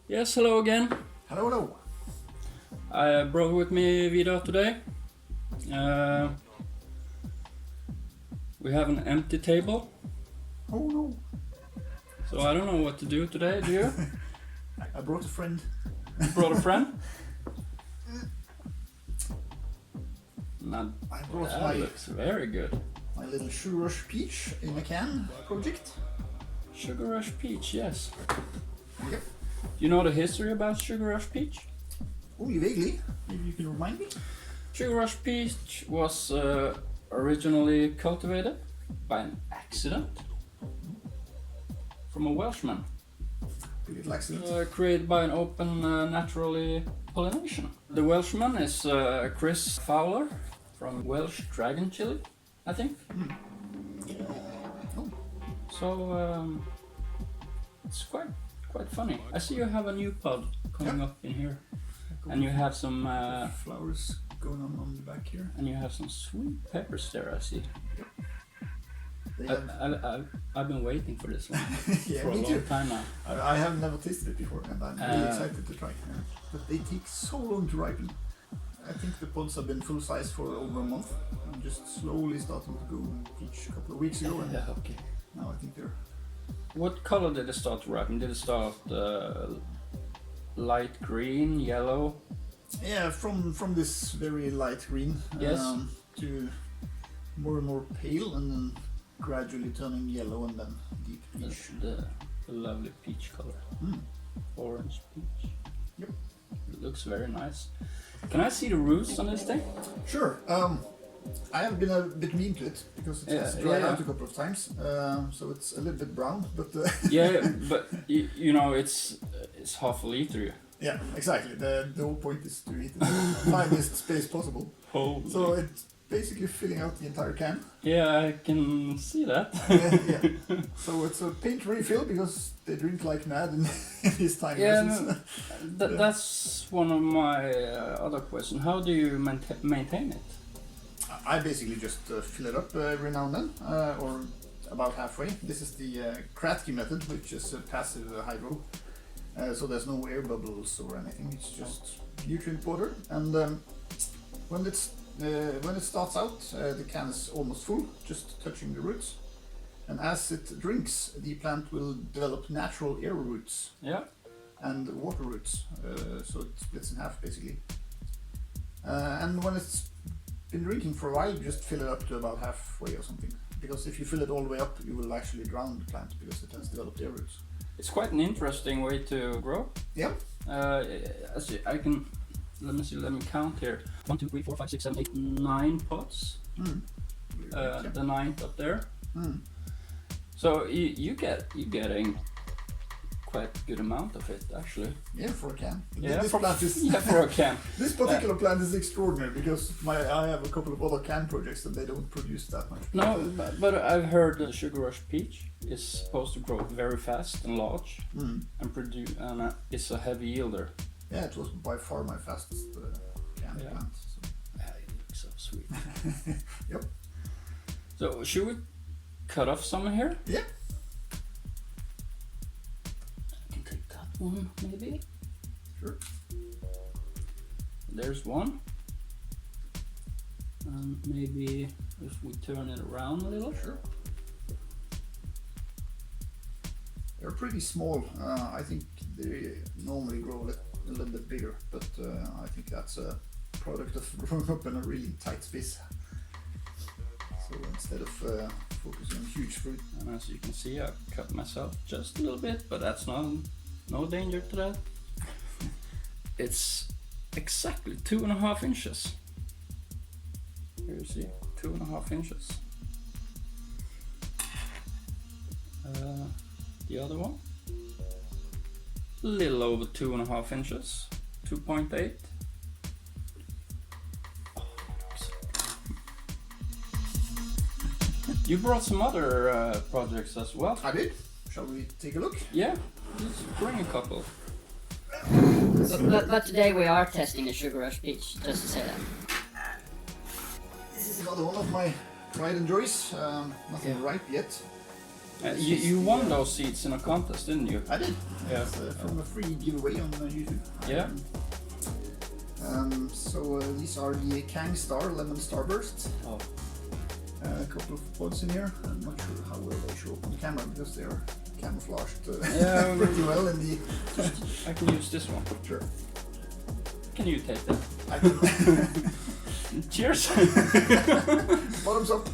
Yes, hello again. Hello, hello. I brought with me Vidar today. We have an empty table, Oh no. so I don't know what to do today, do you? I brought a friend. You brought a friend? Not, I brought that looks very good. my little Sugar Rush Peach in a can project. Sugar Rush Peach, yes. Yep. Do you know the history about Sugar Rush Peach? Only vaguely. Maybe you can remind me. Sugar Rush Peach was originally cultivated by an accident from a Welshman. A little accident. Created by an open naturally pollination. The Welshman is Chris Fowler from Welsh Dragon Chili, I think. Oh. So it's quite funny. I see you have a new pod coming up in here, and you have some flowers going on the back here. and you have some sweet peppers there. I see. They have, I've been waiting for this one yeah, for a me long too. time now. I have never tasted it before, and I'm really excited to try. But they take so long to ripen. I think the pods have been full size for over a month. I'm just slowly starting to go each couple of weeks ago, and Yeah, okay. now I think they're. What color did it start to ripen? Did it start light green, yellow? Yeah, from this very light green Yes. to more and more pale, and then gradually turning yellow, and then deep peach. The lovely peach color. Orange peach. Yep. It looks very nice. Can I see the roots on this thing? Sure. I have been a bit mean to it because it's dried out a couple of times, so it's a little bit brown. But Yeah, but you know it's half a liter. yeah, exactly. The whole point is to eat the finest space possible. Oh. So it's basically filling out the entire can. Yeah, I can see that. Yeah. So it's a paint refill because they drink like mad in these tiny vessels. That's one of my other questions. How do you maintain it? I basically just fill it up every now and then, or about halfway. This is the Kratky method, which is a passive hydro, so there's no air bubbles or anything. It's just nutrient water, and when it starts out, the can is almost full, just touching the roots. And as it drinks, the plant will develop natural air roots Yeah. and water roots, so it splits in half basically. And when it's been drinking for a while, you just fill it up to about halfway or something. Because if you fill it all the way up, you will actually drown the plant because it has developed air roots. It's quite an interesting way to grow. Yeah. I can. Let me see. Let me count here. 1, 2, 3, 4, 5, 6, 7, 8, 9 pots. The ninth up there. So you getting quite good amount of it actually. Yeah, for a can. Yeah, This for, plant is yeah, for a can. this particular plant is extraordinary because I have a couple of other can projects and they don't produce that much. No, but I've heard the Sugar Rush Peach is supposed to grow very fast and large and produce, and it's a heavy yielder. Yeah, it was by far my fastest can plant. So. Yeah, it looks so sweet. Yep. So should we cut off some here? Yeah. I can take that one maybe. Sure. There's one. And maybe if we turn it around a little. Sure. They're pretty small. I think they normally grow a little bit bigger, but I think that's a product of growing up in a really tight space. So instead of focusing on huge fruit. And as you can see, I cut myself just a little bit, but that's no danger to that. It's exactly 2.5 inches. Here you see, 2.5 inches. The other one, a little over 2.5 inches, 2.8. You brought some other projects as well. I did. Shall we take a look? Yeah, let's bring a couple. Let's But today we are testing the Sugar Rush peach, just to say that. This is another one of my pride and joys. Nothing ripe yet. You won those seeds in a contest, didn't you? I did. Yeah. It's, from a free giveaway on YouTube. Yeah. So these are the Kang Star Lemon Starburst. Oh. A couple of pods in here. I'm not sure how well they show up on camera because they are camouflaged Yeah, pretty well in the. I can use this one. Sure. Can you take that? I can. Cheers! Bottoms up.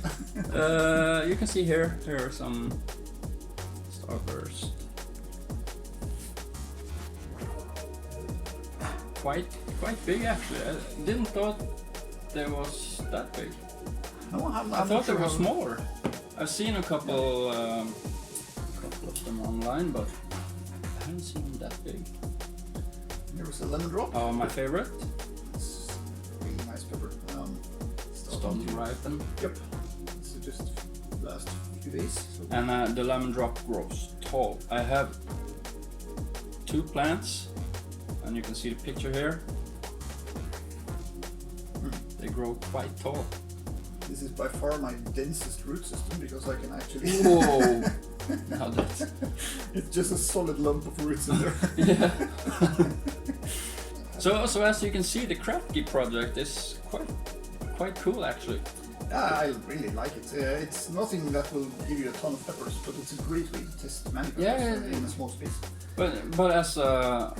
You can see here are some Starburst. Quite big actually. I didn't thought they was that big. No, I thought they were smaller. I've seen a couple of them online, but I haven't seen them that big. Here was a lemon drop. Oh, my favorite. It's really nice pepper. Starting to ripen. Yep. It's just last few days. So. And the lemon drop grows tall. I have 2 plants, and you can see the picture here. They grow quite tall. This is by far my densest root system because I can actually. Whoa! Now that's It's just a solid lump of roots in there. yeah. So as you can see, the Kratky project is quite cool actually. I really like it. It's nothing that will give you a ton of peppers, but it's a great way to test many peppers in a small space. But as a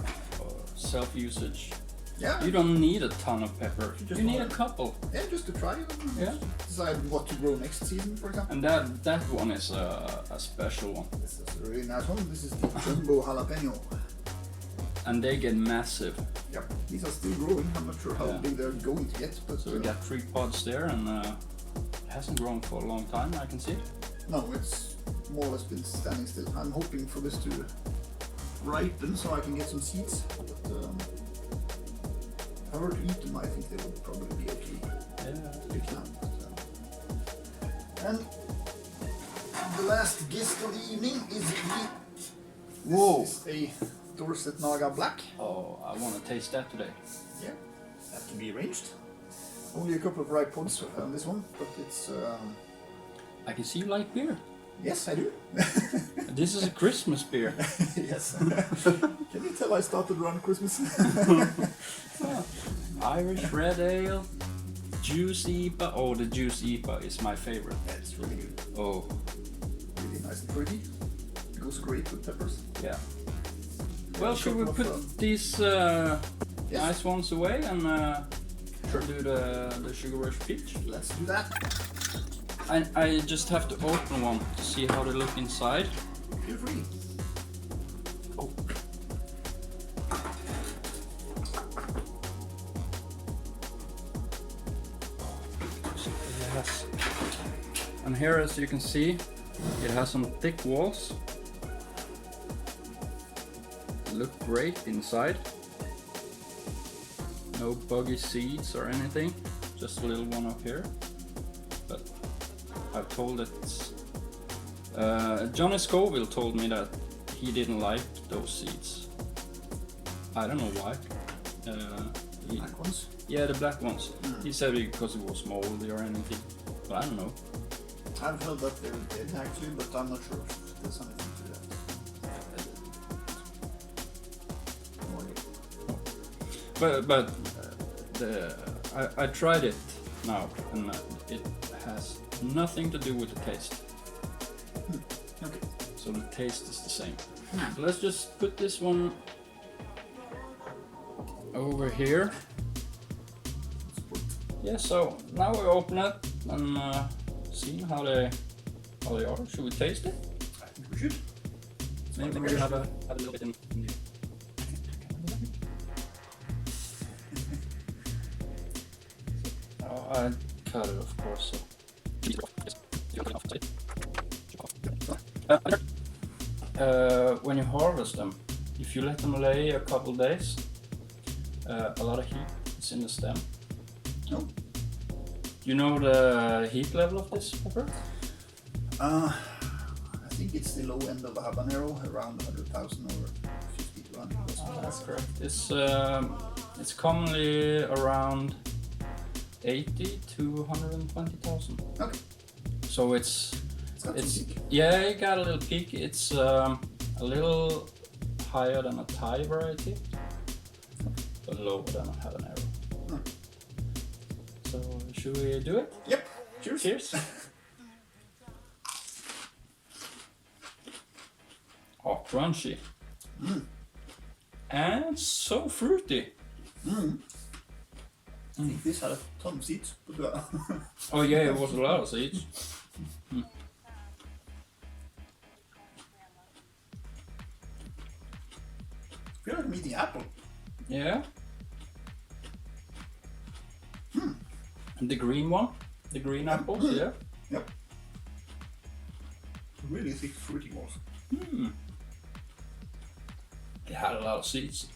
self-usage, Yeah. you don't need a ton of pepper. just You need a want- couple. Yeah, just to try it. And Yeah. decide what to grow next season, for example. And that one is a special one. This is a really nice one. This is the jumbo jalapeno. And they get massive. Yep. These are still growing. I'm not sure how Yeah. big they're going to get, but So we got 3 pods there, and it hasn't grown for a long time, I can see. no, it's more or less been standing still. I'm hoping for this to ripen so I can get some seeds. But if I were to eat them, I think they would probably be okay. Yeah. Pick now. And the last guest of the evening is the. Whoa. This is a Dorset Naga Black. Oh, I want to taste that today. Yeah, that can be arranged. Only a couple of ripe pods on this one, but it's. I can see you like beer. Yes, I do. This is a Christmas beer. Yes. Can you tell I started around Christmas? Irish red ale, juice IPA. Oh, the juice IPA is my favorite. That's really good. Oh, Really nice and fruity. It goes great with peppers. yeah. Well, should we couple of, put these Yes. nice ones away and do the Sugar Rush peach? Let's do that. I just have to open one to see how they look inside. Feel free. Oh. Yes. And here, as you can see, it has some thick walls. Look great inside. No buggy seeds or anything, just a little one up here. But I've told it. Johnny Scoville told me that he didn't like those seeds. I don't know why. Black ones. Yeah, the black ones. He said because it was moldy or anything, but I don't know. I've heard that they're dead actually, but I'm not sure if there's anything to that. But I tried it now, and it has nothing to do with the taste. Okay. So the taste is the same. So let's just put this one over here. Yeah. So now we open it and see how they are. Should we taste it? I think we should. Maybe we have a little bit in the. Oh, I cut it, of course. So. When you harvest them, if you let them lay a couple days, a lot of heat is in the stem. No. You know the heat level of this pepper? I think it's the low end of a habanero, around 100,000 or 50 to That's correct. It's commonly around 80 to 120,000. Okay. So it's got some peak. yeah, it got a little peak. It's a little higher than a Thai variety, but lower than a habanero. So should we do it? Yep. Cheers. Cheers. Oh, crunchy. And so fruity. I think this had a ton of seeds. But, Oh yeah, it was a lot of seeds. I feel like I'm eating apple. Yeah. And the green one? The green apples, yeah. Yep. Really thick fruity balls. It had a lot of seeds.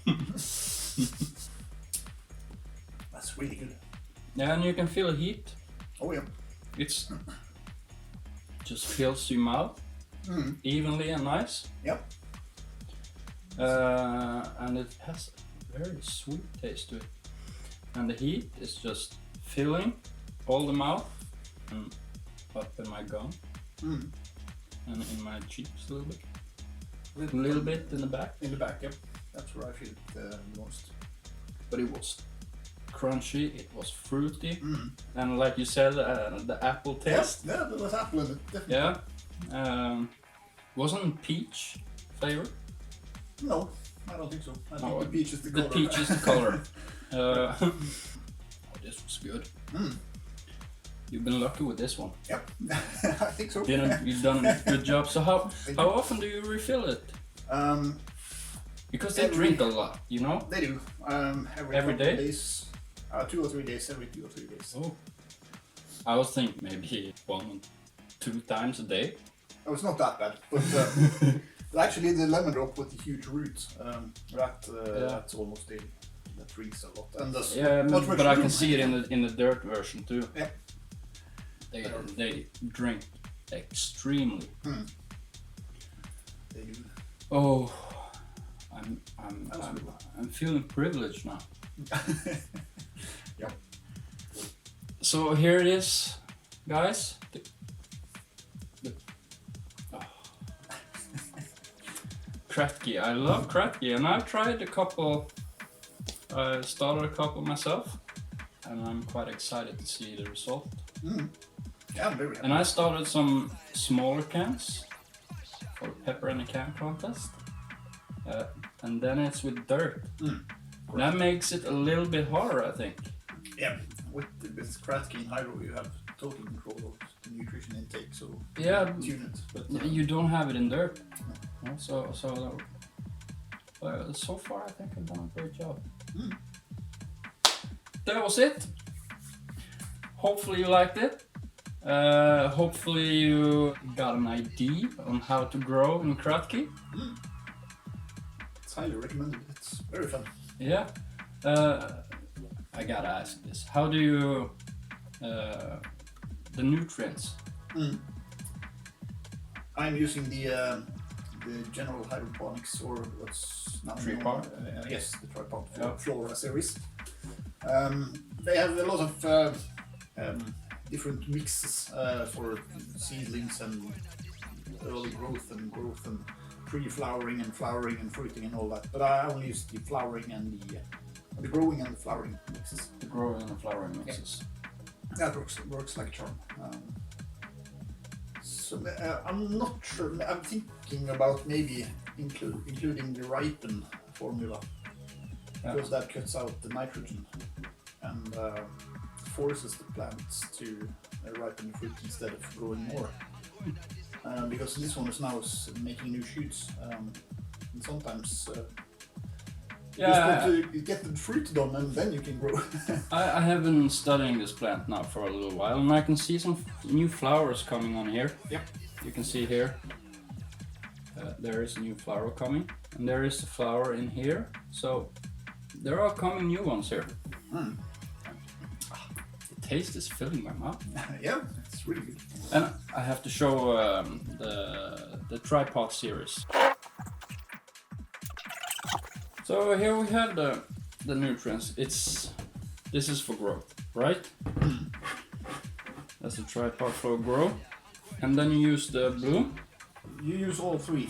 That's really good. Yeah, and you can feel the heat. Oh yeah. It's just fills your mouth evenly and nice. Yep. And it has a very sweet taste to it. And the heat is just filling all the mouth and up in my gum and in my cheeks a little bit. A little bit in the back. In the back, yep. That's where I feel it the most. But it was crunchy, it was fruity, and like you said, the apple taste. Yeah, there was apple in it, definitely. Yeah. Wasn't peach flavor? No, I don't think so. I think Oh, the peach is the The color. peach is the color. Oh, this was good. You've been lucky with this one. Yep, I think so. You've done a good job. So how often do you refill it? Because they drink a lot, you know? They do. Every Every couple day? of days. 2 or 3 days, every 2 or 3 days. Oh. I was thinking maybe 1 or 2 times a day. Oh, it's not that bad. But actually, the lemon drop with the huge root, that's almost daily. That drinks a lot. And there's Yeah, not much but I room. can see it in the dirt version too. Yeah. They drink extremely. They do. Oh, I'm feeling privileged now. Yep. So here it is, guys. Kratky. I love Kratky, and I've tried a couple. I started a couple myself, and I'm quite excited to see the result. Yeah, I'm very happy. And I started some smaller cans for pepper in a can contest, and then it's with dirt. That makes it a little bit harder, I think. Yeah, with Kratky and Hydro, you have total control of the nutrition intake, so Yeah, tune it. But you don't have it in dirt. No, so far, I think I've done a great job. That was it. Hopefully you liked it. Hopefully you got an idea on how to grow in Kratky. it's highly recommended. It's very fun. Yeah. I gotta ask this. How do you the nutrients? I'm using the general hydroponics, or what's now Tripod? Yes, the tripod for Yeah. Flora series. They have a lot of different mixes for seedlings and early growth and pre-flowering and flowering and fruiting and all that. But I only use the flowering and the growing and the flowering mixes. The growing and flowering mixes. That works like a charm. So I'm not sure. I'm thinking about maybe including the ripen formula, because that cuts out the nitrogen and forces the plants to ripen the fruit instead of growing more. Because this one is now making new shoots, and sometimes you just want to get the fruit done and then you can grow. I have been studying this plant now for a little while, and I can see some new flowers coming on here. Yep. You can see here. There is a new flower coming, and there is a flower in here. So there are coming new ones here. The taste is filling my mouth. Yeah, it's really good. And I have to show the tripod series. So here we have the nutrients. This is for growth, right? That's a tripart for grow. And then you use the blue. You use all three.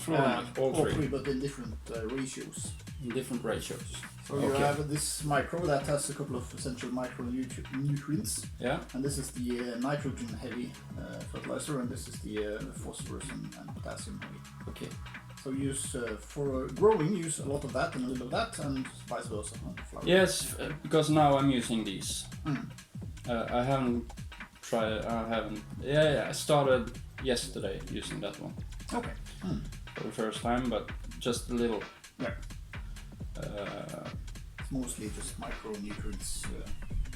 All three. But in different ratios. In different ratios. So you have this micro that has a couple of essential micronutrients. Yeah. And this is the nitrogen heavy fertilizer, and this is the phosphorus and potassium heavy. Okay. So use for growing, use a lot of that and a little of that, and vice versa on the flower. Yes, because now I'm using these. I haven't tried. Yeah. I started yesterday using that one. Okay. For the first time, but just a little. Yeah. It's mostly just micronutrients.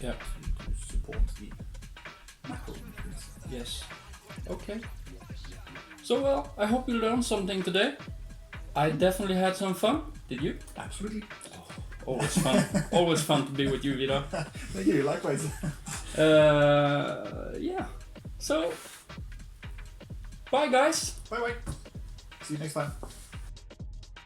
Yeah. To support the macronutrients. Yes. Okay. So well, I hope you learned something today. I definitely had some fun. Did you? Absolutely. Oh, always fun. Always fun to be with you, Vidar. Thank you. Likewise. Yeah. So, bye guys. Bye bye. See you next time.